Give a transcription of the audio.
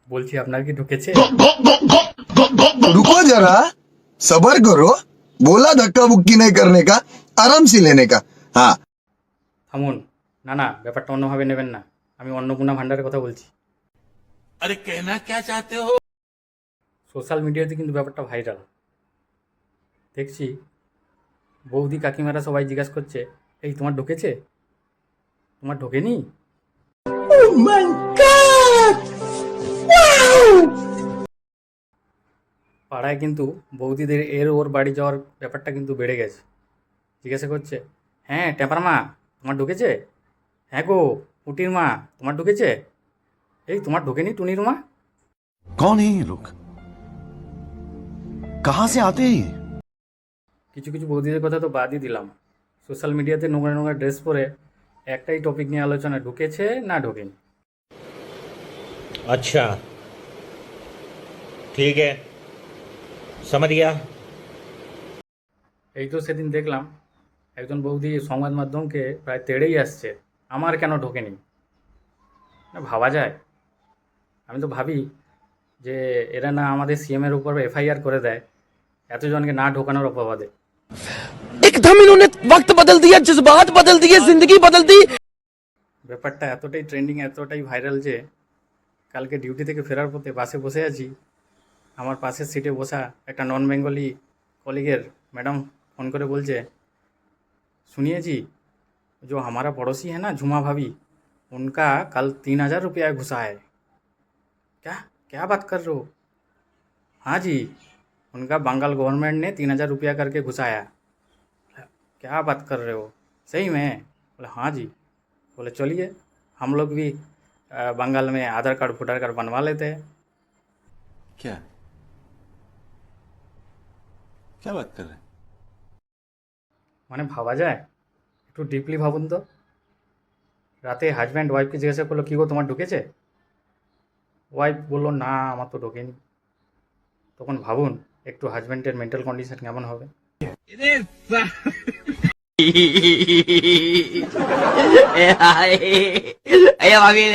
বলছি আপনার কি ঢুকেছে? रुको जरा, सबर करो। बोला धक्का बुक्की नहीं करने का, आराम से लेने का। हाँ। থামুন। না না, ব্যাপারটা অন্যভাবে নেবেন না। আমি অন্নপূর্ণা ভান্ডারের কথা বলছি। अरे कहना क्या चाहते हो? সোশ্যাল মিডিয়াতে কিন্তু ব্যাপারটা ভাইরাল। দেখছি বৌদি কাকিমারা সবাই জিজ্ঞাসা করছে, এই তোমার ঢুকেছে? তোমার ঢোকেনি? পাড়ায় কিন্তু বৌদিদের এর ওর বাড়ি যাওয়ার ব্যাপারটা কিন্তু বেড়ে গেছে। জিজ্ঞাসা করছে, হ্যাঁ ট্যাপার মা তোমার ঢুকেছে? হ্যাঁ গো পুটির মা তোমার ঢুকেছে? এই তোমার ঢোকেনি টুনির মা? कौन है ये लोग? कहां से आते हैं ये? কিছু কিছু বৌদিদের কথা তো বাদই দিলাম। সোশ্যাল মিডিয়াতে নোংরা নোংরা ড্রেস পরে একটাই টপিক নিয়ে আলোচনা, ঢুকেছে না ঢোকেনি। अच्छा ठीक है समझ गया। এই তো সেদিন দেখলাম একজন বৌদি সংবাদ মাধ্যমকে প্রায় তেড়েই আসছে, আমার কেন ঢোকেনি। না ভাবা যায়? আমি তো ভাবি যে এরা না আমাদের সিএমের উপর এফআইআর করে দেয় এতজনকে না ঢোকানোর অপবাদে। एकदम इन्होंने वक्त बदल दिया, जज्बात बदल दिए, जिंदगी बदल दी। ব্যাপারটা এতটাই ট্রেন্ডিং, এতটাই ভাইরাল যে কালকে ডিউটি থেকে ফেরার পথে বাসে বসে আছি, আমার পাশের সিটে বসা একটা নন বেঙ্গলি কলিগের ম্যাডাম ফোন করে বলছে, सुनिए जी जो हमारा पड़ोसी है ना झुमा भाभी, उनका कल 3,000 रुपया घुसा है। क्या क्या बात कर रहे हो? हाँ जी, उनका बंगाल गवर्नमेंट ने 3,000 रुपया करके घुसाया। क्या बात कर रहे हो? सही में? बोले हाँ जी। बोले चलिए हम लोग भी बंगाल में आधार कार्ड वोटर कार्ड बनवा लेते हैं। क्या क्या बात कर रहे हैं? মানে ভাবা যায়? একটু ডিপলি ভাবুন তো। রাতে হাজব্যান্ড ওয়াইফকে জিজ্ঞাসা করলো, কী গো তোমার ঢুকেছে? ওয়াইফ বললো না আমার তো ঢোকেনি। তখন ভাবুন একটু হাজব্যান্ডের মেন্টাল কন্ডিশন কেমন হবে। ए भाभी